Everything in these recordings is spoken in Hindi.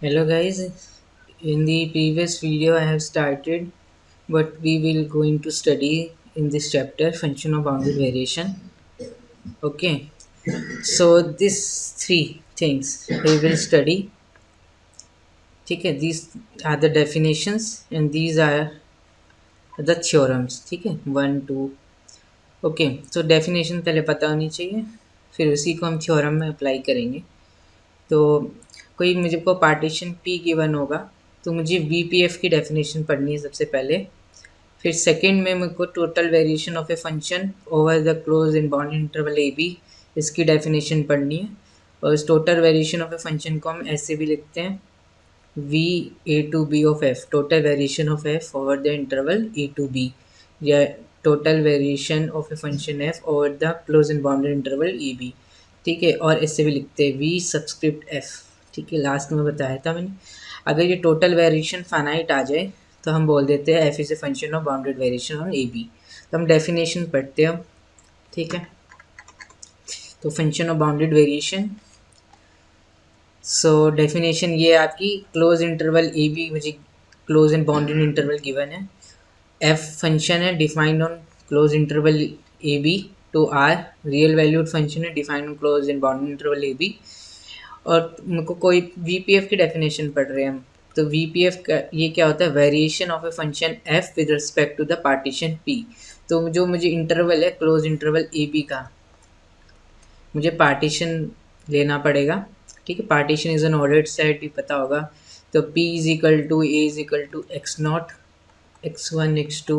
Hello guys, in the previous video I have started what we will going to study in this chapter, function of bounded variation. Okay, so these three things we will study. ठीक है, these are the definitions and these are the theorems. ठीक है, 1 2. ओके, तो डेफिनेशन पहले पता होनी चाहिए, फिर उसी को हम थ्योरम में अप्लाई करेंगे. तो कोई मुझे को पार्टीशन पी गिवन होगा तो मुझे वी पी एफ की डेफिनेशन पढ़नी है सबसे पहले. फिर सेकंड में मुझको total variation of a function over the close in bound interval A B, इसकी डेफिनेशन पढ़नी है. और इस total variation of a function को हम ऐसे भी लिखते हैं V A to B of F, total variation of F over the interval A to B, या total variation of a function F over the close in bounded interval A B. ठीक है, और इससे भी लिखते हैं वी सब्सक्रिप्ट एफ. ठीक है, लास्ट में बताया था मैंने. अगर ये टोटल वेरिएशन फाइनाइट आ जाए तो हम बोल देते हैं F is a function of bounded variation on A B. तो हम डेफिनेशन पढ़ते हैं. ठीक है, तो function of bounded variation. So definition ये आपकी क्लोज इंटरवल ए बी, मुझे close and bounded interval given है. एफ फंक्शन है defined on close interval A B to R, real valued function है defined on close and bounded interval A B. और मुझको कोई वी पी एफ की डेफिनेशन पढ़ रहे हैं हम. तो वी पी एफ का ये क्या होता है, variation of a function F with respect to the partition P. तो जो मुझे इंटरवल है क्लोज इंटरवल ए बी का, मुझे पार्टीशन लेना पड़ेगा. ठीक है, partition is an ordered set, भी पता होगा. तो p is equal to A is equal to X not X one X two,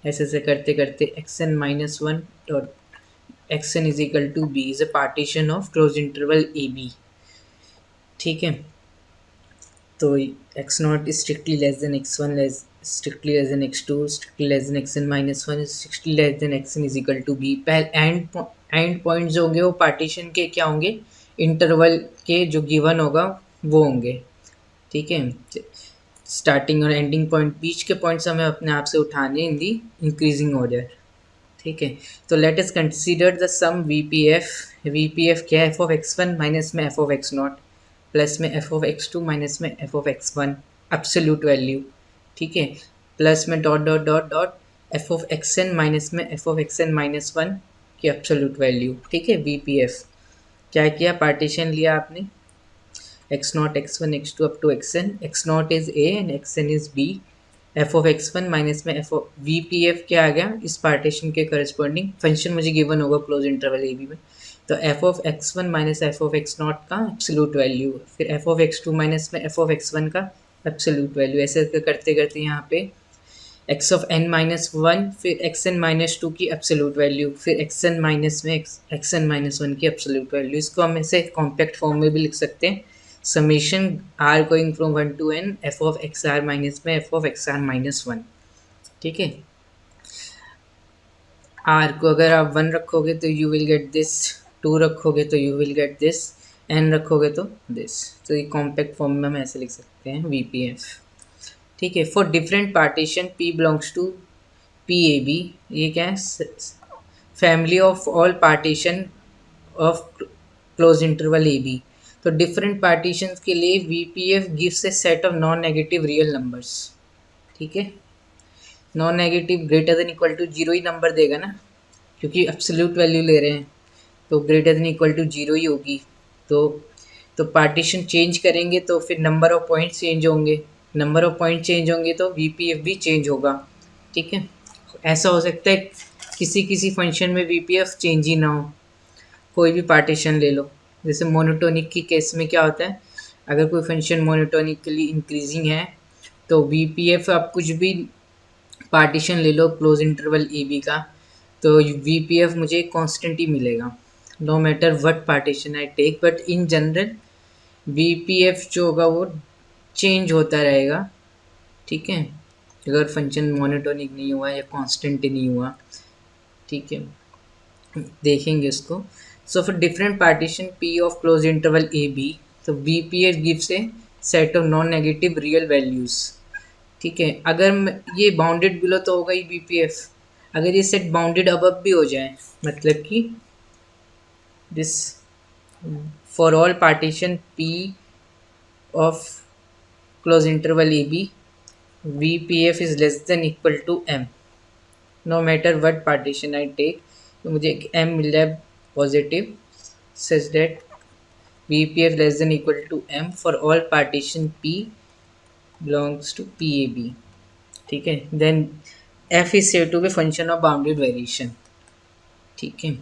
ऐसे ऐसे करते करते X N minus one dot X N is equal to B is a partition of close interval A B. ठीक है, तो X not is strictly less than X one, strictly less than X two, strictly less than X N minus one, strictly less than X N is equal to B. पहले एंड पॉइंट जो होंगे वो पार्टीशन के क्या होंगे, इंटरवल के जो गिवन होगा वो होंगे. ठीक है, स्टार्टिंग और एंडिंग पॉइंट, बीच के पॉइंट्स हमें अपने आप से उठाने इन दी इंक्रीजिंग ऑर्डर. ठीक है, तो let us consider the sum V P F. V P F क्या है, F of x one minus में F of X naught plus में F of X two minus में F of x one absolute value. ठीक है, प्लस में dot dot dot dot F of X N minus में F of X N minus one की एब्सोल्यूट वैल्यू. ठीक है, वी पी एफ क्या किया, पार्टीशन लिया आपने X not X one X two up to X N. X not is A and X N is B. F of x one minus में F of V P F क्या आ गया, इस पार्टीशन के करस्पॉन्डिंग फंक्शन मुझे गिवन होगा क्लोज इंटरवल ए बी में. तो F of x one minus F of X naught का एब्सोल्यूट वैल्यू, फिर F of X two minus में एफ ऑफ एक्स वन का एब्सोल्यूट वैल्यू. ऐसे करते करते यहाँ पे X of N minus one, फिर एक्स एन माइनस टू की एब्सोल्यूट वैल्यू, फिर एक्स एन माइनस में एक्स एन माइनस वन की एब्सोल्यूट वैल्यू. इसको हम ऐसे कॉम्पैक्ट फॉर्म में भी लिख सकते हैं, summation R going from one to N F of x are minus में F of x are minus one. ठीक है, आर को अगर आप वन रखोगे तो you will get this, two रखोगे तो you will get this, N रखोगे तो दिस. तो ये कॉम्पैक्ट फॉर्म में हम ऐसे लिख सकते हैं वी पी एफ. ठीक है, for different partition P belongs to P A B. ये क्या है, family of all partition of close interval A B. तो डिफरेंट पार्टीशंस के लिए V P F gives a set of non negative real numbers. ठीक है, non negative greater than equal to zero ही नंबर देगा ना, क्योंकि एब्सोल्यूट वैल्यू ले रहे हैं तो greater than equal to zero ही होगी. तो पार्टीशन चेंज करेंगे तो फिर नंबर ऑफ पॉइंट चेंज होंगे, नंबर ऑफ पॉइंट चेंज होंगे तो वी पी एफ भी चेंज होगा. ठीक है, ऐसा हो सकता है किसी किसी फंक्शन में वी पी एफ चेंज ही ना हो, कोई भी पार्टीशन ले लो. जैसे मोनोटोनिक की केस में क्या होता है, अगर कोई फंक्शन मोनोटोनिकली इंक्रीजिंग है तो वी पी एफ आप कुछ भी पार्टीशन ले लो क्लोज इंटरवल ए बी का, तो वी पी एफ मुझे कांस्टेंट ही मिलेगा no matter what partition I take. But in general V P F जो होगा वो चेंज होता रहेगा. ठीक है, अगर फंक्शन मोनोटोनिक नहीं हुआ या कांस्टेंट नहीं हुआ. ठीक है, देखेंगे इसको. So for different partition P of close interval A B, तो V P F gives a set of non negative real values. ठीक है, अगर ये बाउंडेड बिलो तो होगा ही बी पी एफ, अगर ये सेट बाउंडेड अबव भी हो जाए, मतलब कि this for all partition P of close interval AB, VPF is less than equal to M, no matter what partition I take. तो मुझे एक M मिल जाए positive such that VPF less than equal to M for all partition P belongs to PAB. ठीक है, then F is said to be function of bounded variation. ठीक है,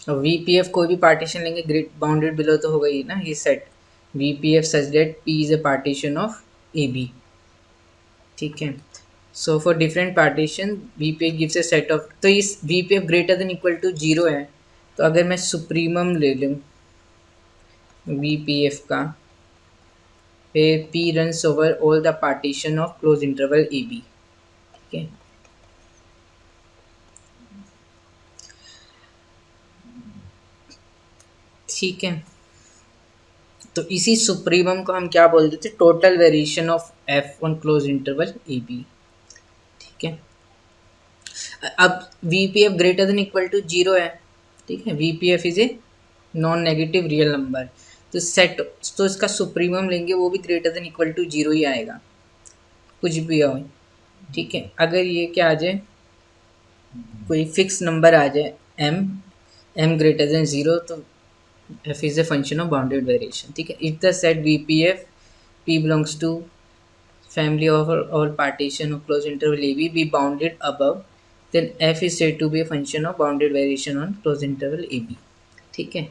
और VPF कोई भी पार्टीशन लेंगे ग्रेट बाउंडेड बिलो तो होगा ही ना, ये set VPF such that P is a partition of AB. ठीक है, so for different partition VPF gives a set of, तो इस VPF greater than equal to 0 है, तो अगर मैं सुप्रीमम ले लूँ VPF का, फिर P runs over all the partition of close interval AB. ठीक है, ठीक है, तो इसी सुप्रीमम को हम क्या बोल देते हैं, total variation of F on close interval AB. ठीक है, अब VPF greater than equal to 0 है. ठीक है, VPF is a non negative real number, तो सेट, तो इसका सुप्रीमम लेंगे वो भी ग्रेटर देन इक्वल टू 0 ही आएगा, कुछ भी हो. ठीक है, अगर ये क्या आ जाए, कोई फिक्स नंबर आ जाए M ग्रेटर देन 0, तो F is a function of bounded variation. ठीक है, if the set VPF P belongs to family of all partition of closed interval AB be bounded above, then F is said to be a function of bounded variation on closed interval AB. ठीक है,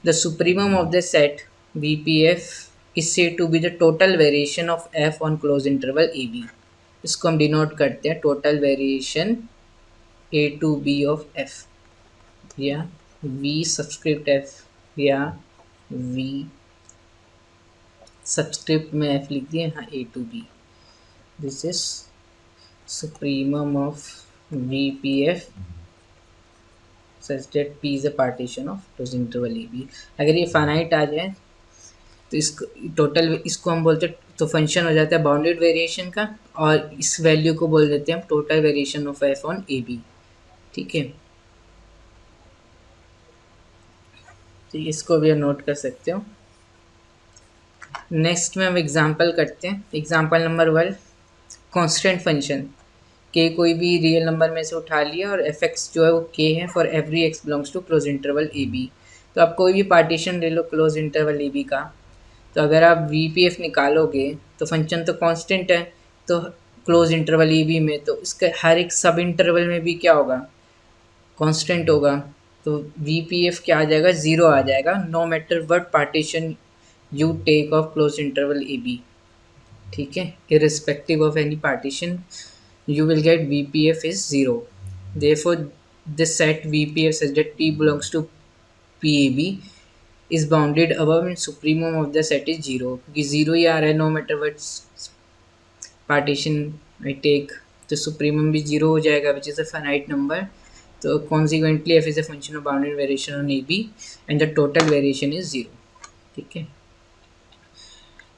the supremum of the set VPF is said to be the total variation of F on closed interval AB. इसको हम डिनोट करते हैं total variation A to B of F, या V सबस्क्रिप्ट F या V सबस्क्रिप्ट में F लिख दिए, हाँ A to B. This is supremum of VPF such that P is a partition of close interval AB. अगर ये फाइनाइट आ जाए तो इसको टोटल, इसको हम बोलते हैं, तो फंक्शन हो जाता है बाउंडेड वेरिएशन का, और इस वैल्यू को बोल देते हैं हम total variation of F on AB. ठीक है, तो इसको भी नोट कर सकते हो. नेक्स्ट में हम एग्जांपल करते हैं. एग्जांपल नंबर 1, कांस्टेंट फंक्शन के कोई भी रियल नंबर में से उठा लिया और fx जो है वो k है for every x belongs to close interval AB. तो आप कोई भी पार्टीशन ले लो क्लोज इंटरवल AB का, तो अगर आप VPF निकालोगे तो फंक्शन तो कांस्टेंट है, तो क्लोज इंटरवल AB में, तो इसके हर एक सब इंटरवल में भी क्या होगा, कांस्टेंट होगा. तो VPF क्या आ जाएगा, 0 आ जाएगा, no matter what partition you take of close interval AB. ठीक है, irrespective of any partition you will get VPF is 0. Therefore this set VPF such that P belongs to PAB is bounded above and supremum of the set is 0, क्योंकि 0 ही आ रहा है, no matter what partition I take, तो supremum भी 0 हो जाएगा which is a finite number. तो consequently F is a function of bounded variation on AB and the total variation is 0. ठीक है,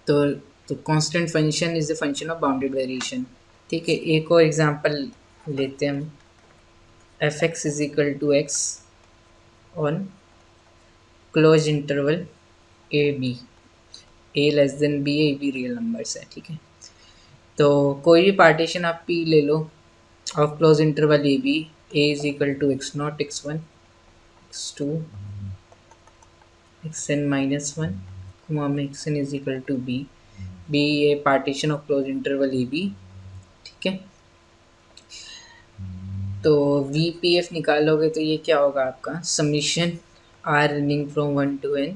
तो constant function is the function of bounded variation. ठीक है, एक और एग्जांपल लेते हैं हम, fx is equal to x on close interval AB, A less than B, A B real numbers है. ठीक है, तो कोई भी पार्टीशन आप P ले लो of close interval AB, A is equal to x0, x1, x2, xn minus 1, xn is equal to B, B a partition of close interval AB. ठीक है, तो VPF निकालोगे तो ये क्या होगा आपका, summation R running from 1 to n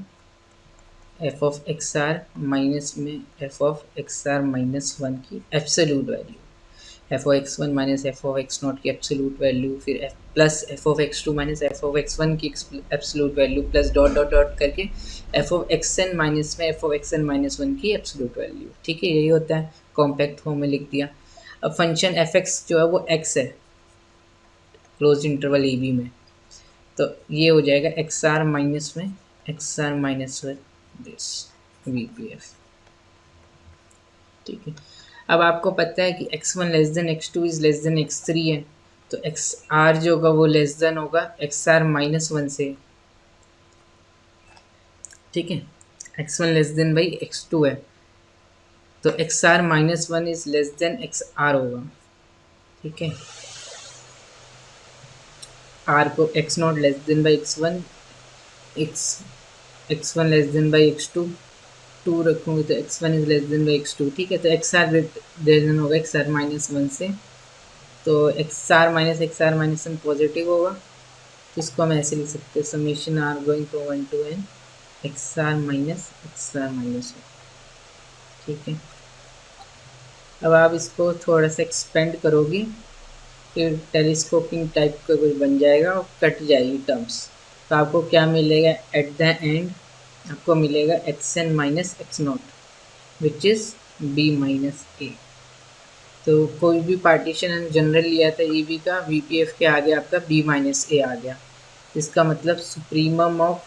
f of XR minus में f ऑफ XR माइनस 1 की absolute value, f of x1 minus f of x0 की एब्सोल्यूट वैल्यू, फिर plus f of x2 minus f of x1 की absolute value, plus dot dot dot करके f ऑफ xn माइनस में f ऑफ xn माइनस 1 की एब्सोल्यूट वैल्यू. ठीक है, यही होता है, कॉम्पैक्ट फॉर्म में लिख दिया. अब फंक्शन fx जो है वो x है क्लोज इंटरवल AB में, तो ये हो जाएगा XR माइनस में XR माइनस 1 दिस VPF. ठीक है, अब आपको पता है कि x1 less than x2 is less then x3 है, तो XR जो होगा वो लेस देन होगा XR माइनस 1 से. ठीक है, x1 less than by x2 है, तो x are minus one is less than x R होगा। ठीक है, आर को X not less than by X one, X X one less than by X two, two रखूँगी तो X one is less than by X two. ठीक है, तो एक्स आर ग्रेटर देन होगा एक्स आर माइनस वन से, तो x are minus one positive होगा, तो इसको हम ऐसे लिख सकते हैं summation R going from one to N X are minus one. ठीक है, अब आप इसको थोड़ा सा एक्सपेंड करोगे, फिर टेलीस्कोपिंग टाइप का कुछ बन जाएगा और कट जाएगी टर्म्स, तो आपको क्या मिलेगा एट द एंड, आपको मिलेगा X N minus X naught which is B minus A. तो कोई भी पार्टीशन जनरल लिया था ई बी का, वी पी एफ के आगे आपका बी माइनस ए आ गया, इसका मतलब supremum of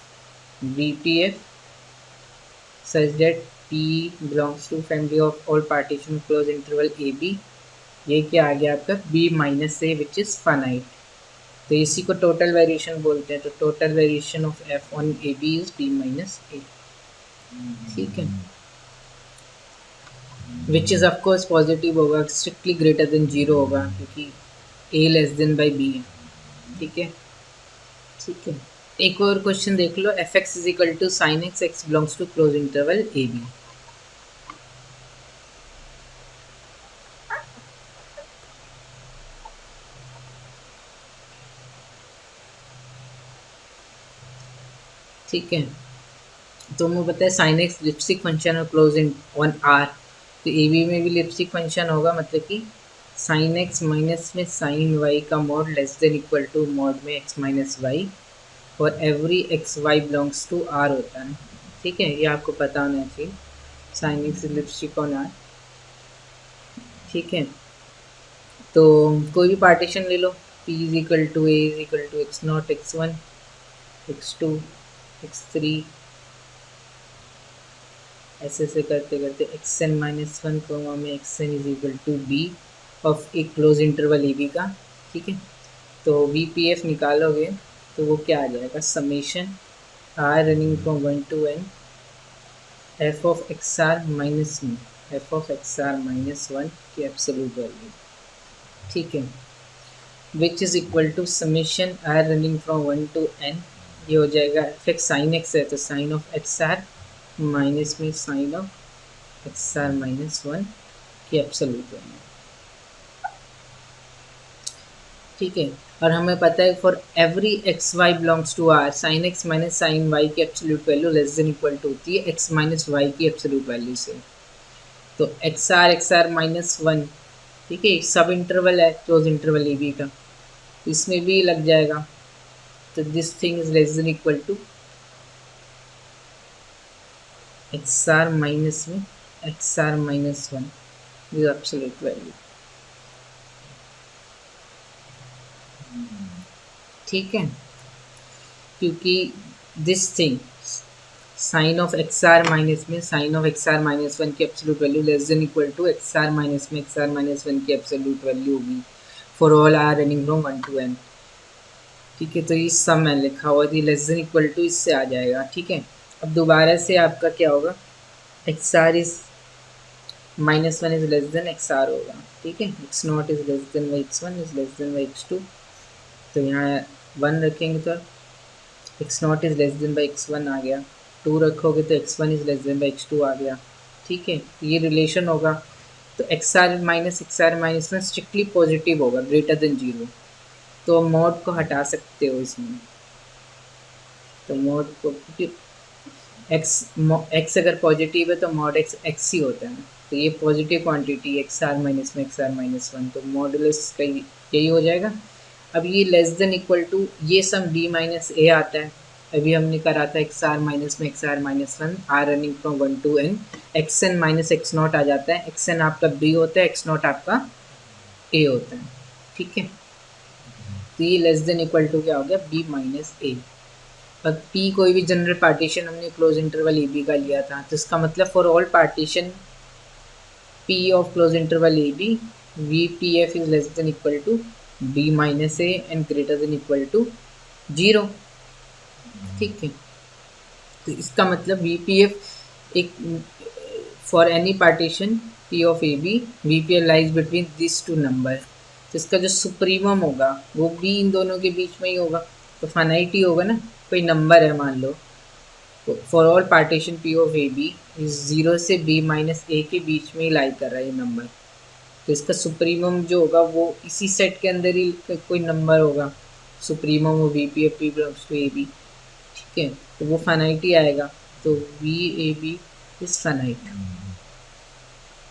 V P F such that P belongs to family of all partition close interval A B, ये क्या आ गया आपका B minus A which is finite. तो इसी को टोटल वेरिएशन बोलते हैं, तो total variation of F on A B is B minus A. ठीक है, विच इज़ ऑफकोर्स पॉजिटिव होगा, स्ट्रिक्टली ग्रेटर देन जीरो होगा क्योंकि A less than by B है। ठीक है, ठीक है, एक और क्वेश्चन देख लो, F x is equal to sine X, X belongs to close interval A B. ठीक है, तो हमें पता है साइन एक्स लिप्सिक फंक्शन और क्लोज इन ऑन आर, तो ए बी में भी लिप्सिक फंक्शन होगा, मतलब कि साइन एक्स माइनस में साइन वाई का mod less than equal to mod में एक्स माइनस वाई, और every X Y belongs to R होता है। ठीक है, ये आपको पता होना चाहिए, sine X Lipschitz on R. ठीक है, तो कोई भी पार्टीशन ले लो, P is equal to A is equal to X not X one X two X three, ऐसे ऐसे करते करते X N minus one comma में x N is equal to B of A close interval A B का। ठीक है, तो वी पी एफ निकालोगे तो वो क्या आ जाएगा, summation R running from one to N F of x are minus one, F of x are minus one की एब्सोल्यूट वैल्यू। ठीक है, which is equal to summation R running from one to N, ये हो जाएगा एफ एक्स साइन एक्स है तो sine of x are minus में sine of x are minus one की एब्सोल्यूट वैल्यू। ठीक है, और हमें पता है for every X Y belongs to R sine X minus sine Y की absolute value less than equal to होती है एक्स माइनस वाई की एब्सोल्यूट वैल्यू से। तो एक्स आर माइनस वन, ठीक है, सब इंटरवल है क्लोज इंटरवल ए बी का, इसमें भी लग जाएगा, तो this thing is less than equal to X are minus में x are minus one this absolute value. ठीक है, क्योंकि this thing sine of x are minus में sine of x are minus one की absolute value less than equal to X are minus में एक्स आर माइनस वन की एब्सोल्यूट वैल्यू होगी for all are running from one to N. ठीक है, तो ये सब मैंने लिखा हुआ थी लेस देन इक्वल टू, इससे आ जाएगा। ठीक है, अब दोबारा से आपका क्या होगा, X R is minus one is less than x R होगा। ठीक है, X not is less than by X one is less than by X two, तो यहाँ वन रखेंगे तो X not is less than by X one आ गया, टू रखोगे तो X one is less than by X two आ गया। ठीक है, तो ये रिलेशन होगा, तो x are minus one strictly positive होगा ग्रेटर देन जीरो, तो मॉड को हटा सकते हो इसमें, तो मॉड को एक्स अगर पॉजिटिव है तो मॉड एक्स एक्स ही होता है, तो ये positive quantity X are minus में एक्स आर माइनस वन, तो मॉडुलस का यही हो जाएगा। अब ये लेस देन इक्वल टू ये सम बी माइनस ए आता है, अभी हमने करा था एक्स आर माइनस में x are minus one R running from one to N, X N minus X naught आ जाता है, एक्स एन आपका बी होता है, एक्स नॉट आपका ए होता है। ठीक है, तो ये लेस देन इक्वल टू क्या हो गया, बी माइनस ए। और पी कोई भी जनरल पार्टीशन हमने क्लोज इंटरवल ए बी का लिया था, तो इसका मतलब for all partition P of close interval A B V P F is less than equal to B minus A and greater than equal to zero. ठीक है, तो इसका मतलब वी पी एफ एक for any partition P of A B V P L lies between this two number, तो इसका जो सुप्रीमम होगा वो भी इन दोनों के बीच में ही होगा, तो फाइनाइट ही होगा ना। कोई नंबर है मान लो, for all partition P of A B इस 0 से b माइनस ए के बीच में ही लाई कर रहा है ये नंबर, तो इसका सुप्रीमम जो होगा वो इसी सेट के अंदर ही कोई नंबर होगा, सुप्रीमम वो V P F P belongs to A B, ठीक है, तो वो फाइनाइट ही आएगा, तो V A B is finite,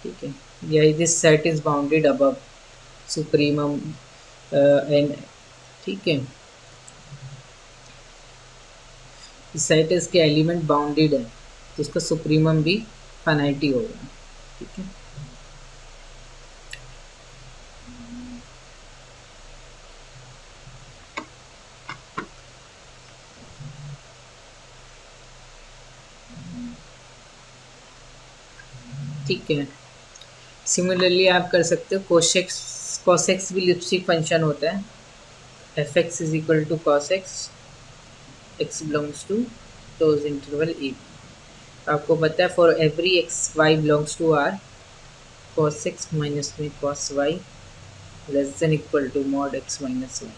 ठीक है, या this set is bounded above supremum and, ठीक है, इस सेट इसके एलिमेंट बाउंडेड है तो इसका सुप्रीमम भी फाइनाइट ही होगा, ठीक है। ठीक है, सिमिलरली आप कर सकते हो कोसेक्स, कॉसेक्स भी लिप्सिक फंक्शन होता है, F x is equal to cos x X belongs to close interval A B, आपको पता है for every X Y belongs to R cos X minus में cos Y less than equal to mod x minus Y,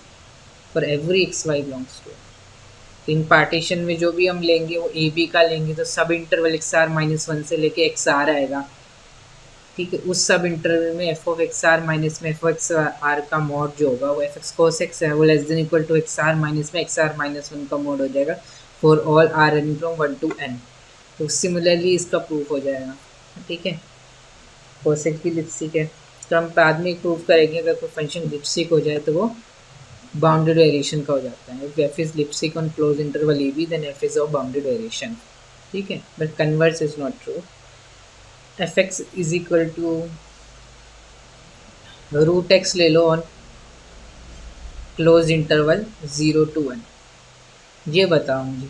for every X Y belongs to, तो इन पार्टीशन में जो भी हम लेंगे वो ए बी का लेंगे तो सब interval X are minus one से लेके एक्स आर आएगा, ठीक है, उस सब इंटरवल में F of x are minus में एफ ऑफ एक्स आर का मॉड जो होगा वो एफ एक्स कोस एक्स है वो less than equal to X are minus में एक्स आर माइनस वन का मॉड हो जाएगा for all are running from one to N, तो सिमिलरली इसका प्रूफ हो जाएगा, ठीक है, कोस एक्स भी लिप्सिक है, तो हम बाद में प्रूफ करेंगे अगर कोई फंक्शन लिप्सिक हो जाए तो वो बाउंडेड वेरिएशन का हो जाता है, if F is Lipschitz on close interval A B then F is of bounded variation, ठीक है, but converse is not true, F x is equal to root X ले लो ऑन क्लोज इंटरवल 0 to 1, ये बताओ मुझे,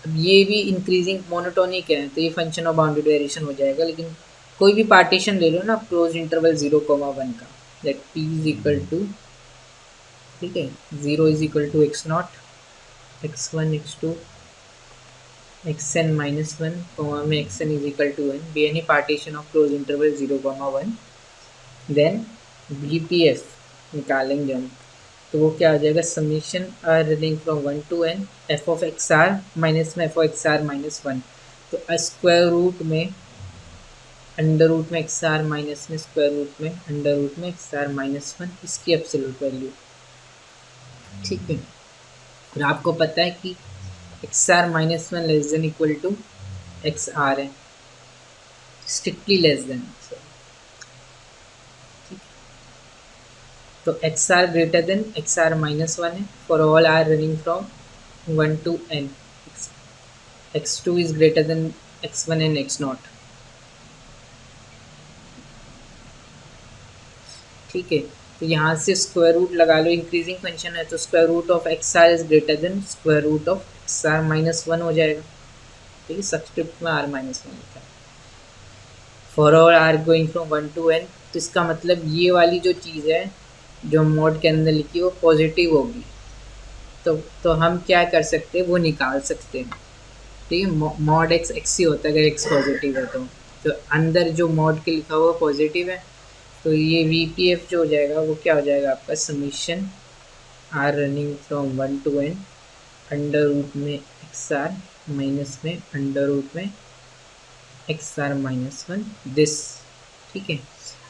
अब ये भी इंक्रीजिंग मोनोटोनिक है तो ये फंक्शन ऑफ बाउंडेड वेरिएशन हो जाएगा, लेकिन कोई भी पार्टीशन ले लो ना क्लोज इंटरवल 0,1 का, that P is equal to, ठीक है, 0 is equal to X not X one X two X N minus one में x N is equal to N, be any partition of close interval 0,1, then B P F निकालेंगे हम, तो वो क्या हो जाएगा summation R running from one to N F of x are minus में F of x are minus one, तो स्क्वायर रूट में अंडर रूट में एक्स आर माइनस में स्क्वायर रूट में अंडर रूट में एक्स आर माइनस वन, इसकी एब्सोल्यूट वैल्यू, ठीक है, और आपको पता है कि x are minus one less than equal to X R है, स्ट्रिक्टली लेस देन, तो x are greater than x are minus one है for all are running from one to N, X two is greater than X one and x naught, ठीक है, तो यहाँ से स्क्वायर रूट लगा लो, इंक्रीजिंग फंक्शन है तो square root of x R is greater than square root of x are minus one हो जाएगा, ठीक है, सबस्क्रिप्ट में आर माइनस वन लिखा है, for all R going from one to N, तो इसका मतलब ये वाली जो चीज़ है जो मोड के अंदर लिखी वो पॉजिटिव होगी, तो हम क्या कर सकते हैं वो निकाल सकते हैं, ठीक है, मॉड एक्स एक्स ही होता है अगर एक्स पॉजिटिव है तो अंदर जो मॉड के लिखा हुआ पॉजिटिव है, तो ये वी पी एफ जो हो जाएगा वो क्या हो जाएगा आपका summation R running from one to N under root में एक्स आर माइनस में अंडर रूट में x are minus one this, ठीक है,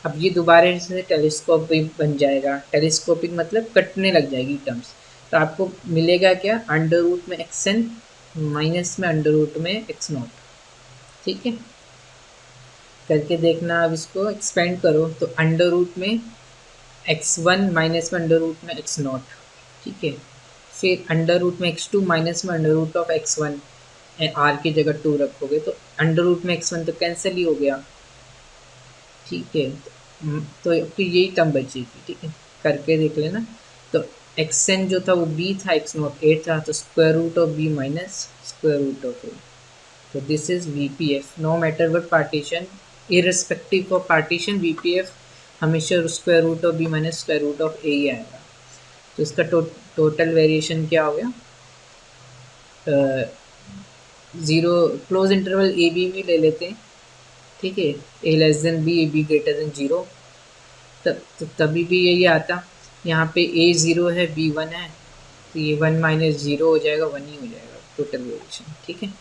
अब ये दोबारा से टेलीस्कोपिक बन जाएगा, टेलीस्कोपिक मतलब कटने लग जाएगी टर्म्स, तो आपको मिलेगा क्या अंडर रूट में एक्स एन माइनस में अंडर रूट में एक्स नॉट, ठीक है, करके देखना, अब इसको एक्सपेंड करो तो अंडर रूट में एक्स वन माइनस में अंडर रूट में एक्स नॉट, ठीक है, फिर अंडर रूट में एक्स टू माइनस में under root of x one, r की जगह टू रखोगे तो अंडर रूट में एक्स वन तो कैंसिल ही हो गया, ठीक है, तो यही टर्म बचेगी, ठीक है, करके देख लेना, तो एक्स एन जो था वो बी था एक्स नॉट ए था, तो square root of B minus square root of A, तो this is V P F, no matter what partition, irrespective of partition V P F हमेशा square root of B minus square root of A ही आएगा, तो इसका टोटल वेरिएशन क्या हो गया ज़ीरो क्लोज इंटरवल ए बी भी ले लेते हैं, ठीक है, A less than B, A B greater than zero, तो तभी भी यही आता। यहाँ पे ए ज़ीरो है, बी वन है, तो ये वन माइनस ज़ीरो हो जाएगा, वन ही हो जाएगा टोटल वेरिएशन, ठीक है।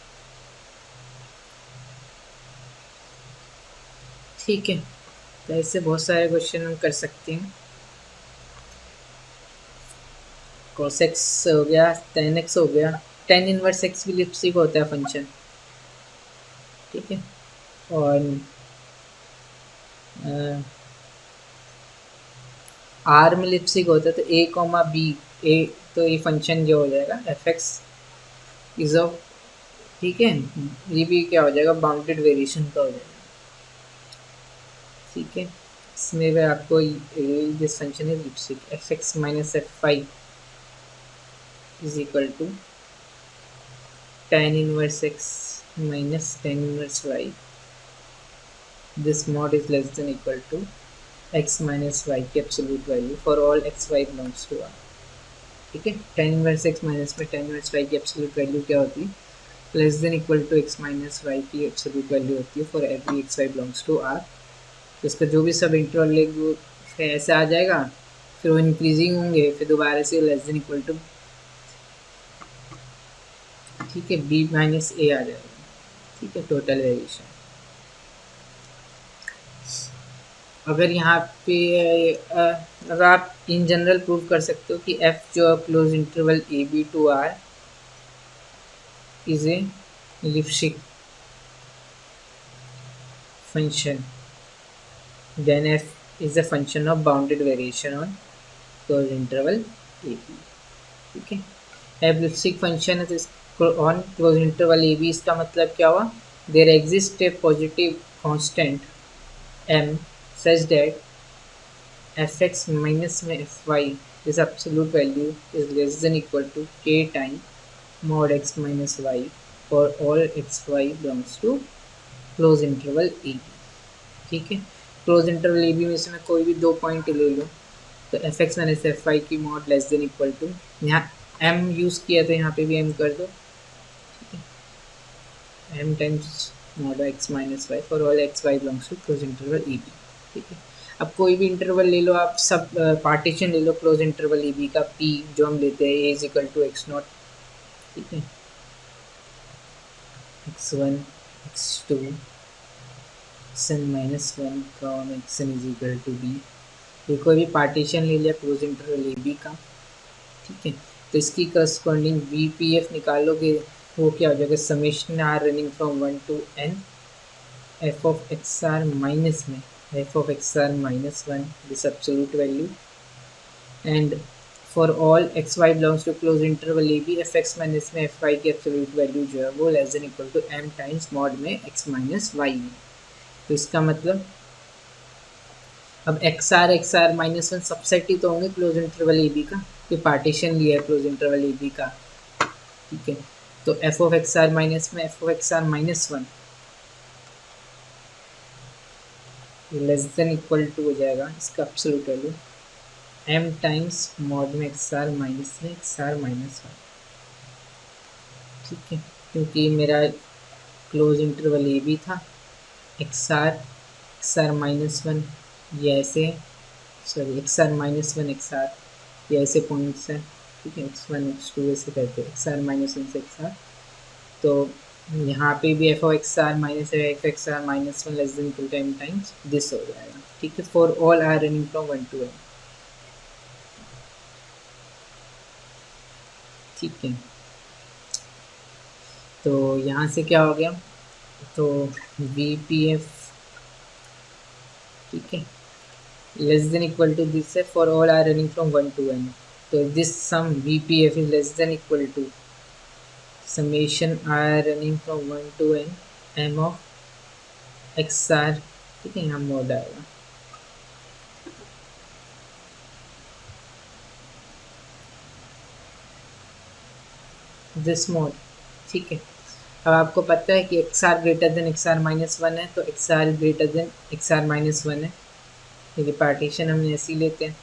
ठीक है, तो ऐसे बहुत सारे क्वेश्चन हम कर सकते हैं। cos x हो गया, tan x हो गया, tan इनवर्स x भी लिप्सिक होता है फंक्शन, ठीक है। और आर में लिप्सिक होता है, तो ए कॉमा बी, ए तो ये फंक्शन जो हो जाएगा एफ एक्स इज ऑफ, ठीक है, ये भी क्या हो जाएगा, बाउंडेड वेरिएशन का हो जाएगा, ठीक है। इसमें भी आपको दिस फंक्शन है Lipschitz, F x minus F five is equal to tan inverse x minus tan inverse y, this mod is less than equal to x minus y की absolute value for all x y belongs to R, ठीक है। tan inverse x माइनस में tan inverse y की absolute value क्या होती है, less than equal to x minus y की absolute value होती है for every x y belongs to R। तो इसका जो भी सब इंटरवल लेंगे ऐसे आ जाएगा, फिर वो इंक्रीजिंग होंगे, फिर दोबारा से लेस देन इक्वल टू, ठीक है, b माइनस a आ जाएगा, ठीक है, टोटल वेरिएशन। अगर यहाँ पे अगर आप इन जनरल प्रूव कर सकते हो कि f जो close interval A B to are is a Lipschitz function, then f is a function of bounded variation on closed interval a b, ठीक है। f लिप्सिक फंक्शन है, तो on close interval A b, इसका मतलब क्या हुआ, there exist a positive constant m such that fx minus में fy is absolute value is less than equal to k time mod x minus y for all xy belongs to close interval a b, ठीक है। क्लोज इंटरवल ए बी में से मैं कोई भी दो पॉइंट ले लूँ, तो F x minus F Y की mod less than equal to, यहाँ एम यूज़ किया तो यहाँ पे भी एम कर दो, ठीक है, m times mod x minus Y for all x Y belongs to close interval A B, ठीक है। अब कोई भी इंटरवल ले लो आप, सब पार्टीशन ले लो क्लोज इंटरवल ए बी का, पी जो हम लेते हैं A is equal to X naught, ठीक है, X one X two xn minus one from xn is equal to B, ये कोई भी पार्टीशन ले लिया क्लोज इंटरवल ए बी का, ठीक है। तो इसकी करस्पॉन्डिंग वी पी एफ निकालोगे, वो क्या हो जाएगा, summation R running from one to N F of x are minus में F of x are minus one this absolute value, and for all x Y belongs to close interval A B, F x minus में एफ वाई की एब्सोल्यूट वैल्यू जो है वो less than equal to M times mod में एक्स माइनस वाई में। तो इसका मतलब अब X are minus one subset ही तो होंगे क्लोज इंटरवल ए बी का, ये पार्टीशन लिया है क्लोज इंटरवल ए बी का, ठीक है। तो F of x are minus में F of x are minus one less than equal to हो जाएगा इसका absolute value M times mod में एक्स आर माइनस में एक्स आर माइनस वन, ठीक है, क्योंकि मेरा क्लोज इंटरवल ए बी था, एक्स आर माइनस वन ये ऐसे, sorry X are minus one X R ये ऐसे पॉइंट्स हैं, ठीक है, एक्स वन एक्स टू ऐसे करते हैं, एक्स आर माइनस वन से एक्स आर, तो यहाँ पे भी f of x are minus f x are minus one less than equal to M times this हो जाएगा, ठीक है, for all are running from one to N, ठीक है। तो यहाँ से क्या हो गया, तो वी पी एफ, ठीक है, less than equal to this है for all are running from one to N, तो this sum V P F is less than equal to summation R running from one to N M of x R, ठीक है, यहाँ मोड आएगा, दिस मोड, ठीक है। अब आपको पता है कि x are greater than x are minus one है, तो x are greater than x are minus one है, ये पार्टीशन हम ऐसे ही लेते हैं,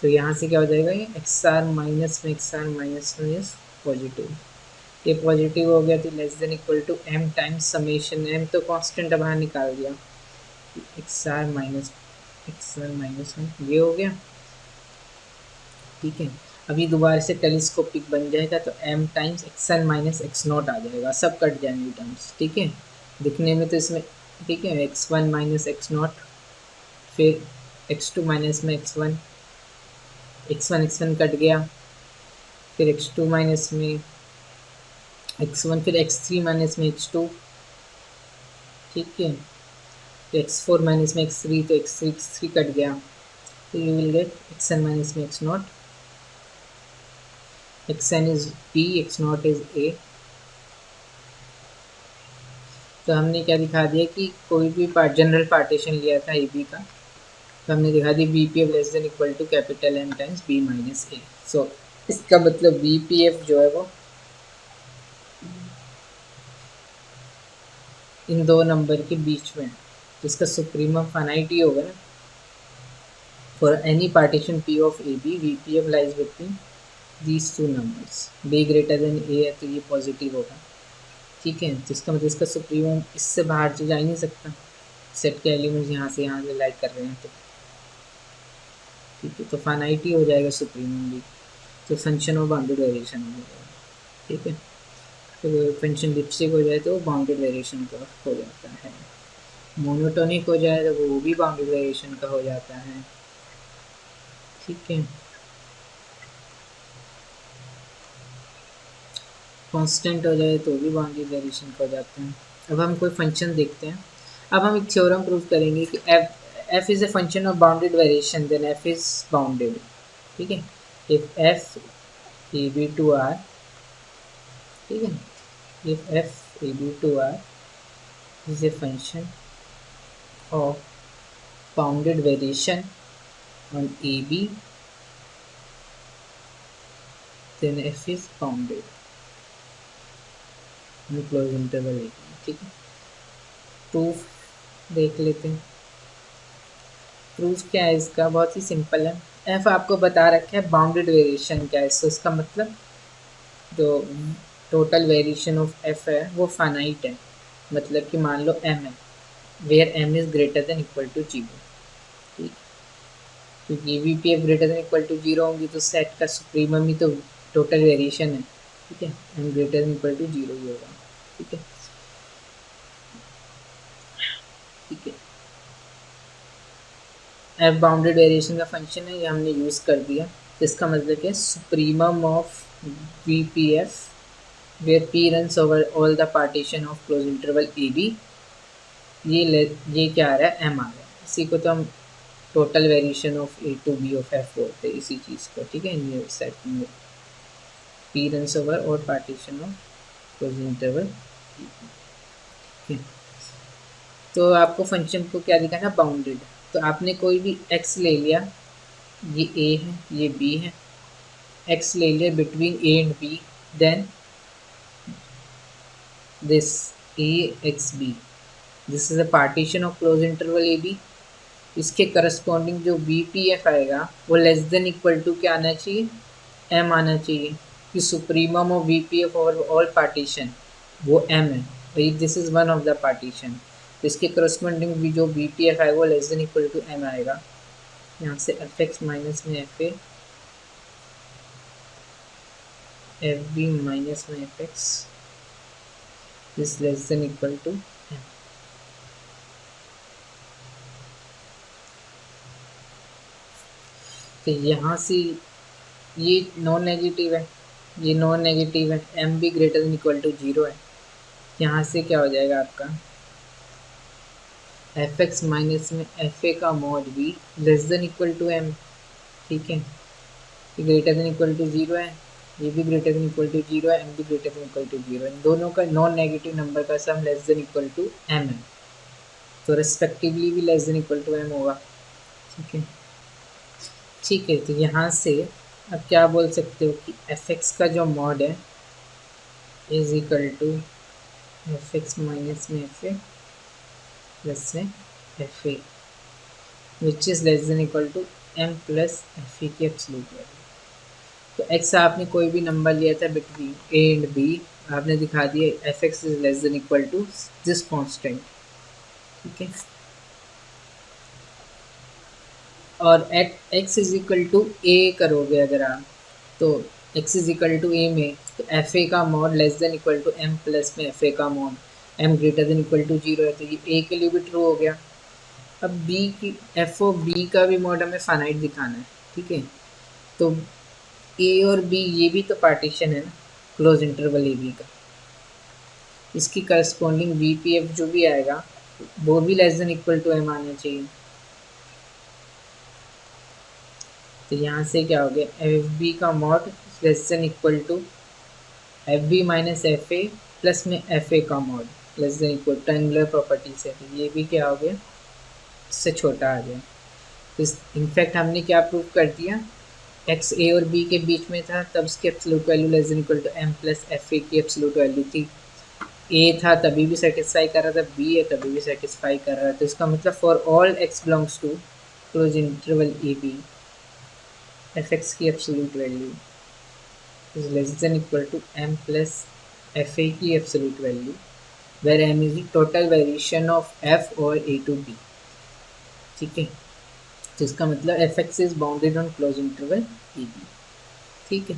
तो यहाँ से क्या हो जाएगा, ये एक्स आर माइनस में x are minus one is positive, ये पॉजिटिव हो गया तो less than equal to M times summation m, तो कांस्टेंट बाहर निकाल दिया, एक्स आर माइनस वन, ये हो गया। ठीक है, अभी दोबारा से टेलीस्कोपिक बन जाएगा तो M times X N minus X naught आ जाएगा, सब कट जाएंगे टर्म्स। ठीक है, दिखने में तो इसमें ठीक है, X one minus X naught, फिर एक्स टू माइनस में एक्स वन कट गया, फिर एक्स टू माइनस में एक्स वन, फिर एक्स थ्री माइनस में एक्स टू। ठीक है, तो एक्स फोर माइनस में एक्स थ्री, तो एक्स थ्री कट गया, तो you will get X N minus में x not, X N is B, X not is A. तो हमने क्या दिखा दिया कि कोई भी जनरल पार्टीशन लिया था ए बी का, तो हमने दिखा दिया B P F less than equal to capital M times B minus A. So इसका मतलब बी पी एफ जो है वो इन दो नंबर के बीच में, तो इसका सुप्रीमम फाइनाइट ही होगा ना। For any partition P of A B, V P F lies between these two numbers, B greater than A है तो ये पॉजिटिव होगा। ठीक है, तो इसका मतलब इसका सुप्रीमम इससे बाहर तो जा ही नहीं सकता, सेट के एलिमेंट्स यहाँ से लाइक कर रहे हैं तो। ठीक है, तो फाइनाइट ही हो जाएगा सुप्रीमम भी, तो फंक्शन ऑफ बाउंडेड वेरिएशन हो जाएगा। ठीक है, तो फंक्शन लिपस्टिक हो जाए तो बाउंडेड वेरिएशन का हो जाता है, मोनोटोनिक हो जाए तो वो भी बाउंडेड वेरिएशन का हो जाता है। ठीक है, कांस्टेंट हो जाए तो भी बाउंडेड वेरिएशन का हो जाता है। अब हम कोई फंक्शन देखते हैं। अब हम एक थ्योरम प्रूव करेंगे कि f is a function of bounded variation, then f is bounded. ठीक है, if f a B to r, ठीक है, if f a B to are is a function of bounded variation on AB, then F is bounded on closed interval AB। ठीक है, प्रूफ देख लेते हैं। प्रूफ क्या है इसका, बहुत ही सिंपल है। F आपको बता रखा है बाउंडेड वेरिएशन क्या है, तो इसका मतलब जो टोटल वेरिएशन ऑफ F है वो फाइनाइट है, मतलब कि मान लो M है, where M is greater than equal to 0। ठीक, क्योंकि v P f greater than equal to 0 होंगी तो सेट का सुप्रीमम ही तो टोटल वेरिएशन है। ठीक है, m greater than equal to 0 ही होगा। ठीक है, ठीक है, एफ बाउंडेड वेरिएशन का फंक्शन है, ये हमने यूज़ कर दिया। तो इसका मतलब है supremum of V P f where p runs over all the partition of close interval A B, ये क्या आ रहा है, एम आ रहा है। इसी को तो हम total variation of a to B of f बोलते हैं, इसी चीज़ को। ठीक है, ये सेट में पी रन्स ओवर और पार्टीशन ऑफ क्लोज इंटरवल। तो आपको फंक्शन को क्या दिखाना, बाउंडेड। तो आपने कोई भी एक्स ले लिया, ये ए है ये बी है, एक्स ले लिया between a and b, then this a x b, this is a partition of close interval A b. इसके करस्पॉन्डिंग जो बी पी एफ आएगा वो लेस देन इक्वल टू क्या आना चाहिए, एम आना चाहिए, कि supremum of V P F over all partition वो एम है, भाई this is one of the partition. तो इसके करस्पॉन्डिंग भी जो बी पी एफ आएगा वो less than equal to M आएगा। यहाँ से एफ एक्स माइनस में F A, F B minus में F x is less than equal to M. तो यहाँ से ये नॉन नेगेटिव है, ये नॉन नेगेटिव है, एम भी ग्रेटर देन इक्वल टू 0 है। यहाँ से क्या हो जाएगा आपका एफ एक्स माइनस में एफ ए का मॉड भी less than equal to M. ठीक है, ये ग्रेटर देन इक्वल टू 0 है, ये भी ग्रेटर देन इक्वल टू 0 है, एम भी ग्रेटर देन इक्वल टू 0 है। इन दोनों का नॉन नेगेटिव नंबर का sum less than equal to M है, तो रेस्पेक्टिवली भी less than equal to M होगा। ठीक है, ठीक है, तो यहाँ से अब क्या बोल सकते हो कि एफ एक्स का जो मॉड है is equal to f x minus में एफ ए प्लस में F a which is less than equal to M plus f a की एब्सोल्यूट वैल्यू। तो एक्स आपने कोई भी नंबर लिया था बिटवीन ए एंड बी, आपने दिखा दिया F x is less than equal to this constant, ठीक है। और at X is equal to A करोगे अगर आप, तो X is equal to A में तो एफ ए का mod less than equal to M plus में एफ ए का mod M greater than equal to zero है, तो ये ए के लिए भी ट्रू हो गया। अब बी की एफ ओ बी का भी मॉड हमें फाइनाइट दिखाना है, ठीक है। तो ए और बी ये भी तो पार्टीशन है ना क्लोज इंटरवल ए बी का, इसकी करस्पॉन्डिंग बी पी एफ जो भी आएगा वो भी less than equal to m आना चाहिए। तो यहाँ से क्या हो गया, एफ बी का mod less than equal to f B minus f a plus में एफ ए का mod less than equal triangular property से, तो ये भी क्या हो गया, इससे छोटा आ गया। तो इनफैक्ट हमने क्या प्रूव कर दिया, एक्स ए और बी के बीच में था तब इसकी absolute value less than equal to M plus f a की एब्सोल्यूट वैल्यू थी। ए था तभी भी सेटिस्फाई कर रहा था, बी है तभी भी सेटिस्फाई कर रहा है, तो इसका मतलब for all X belongs to close interval A B F X की absolute value is less than equal to m plus fa की absolute value where m is the total variation of f or a to b, ठीक है। तो इसका मतलब f x is bounded on close interval A B, ठीक है।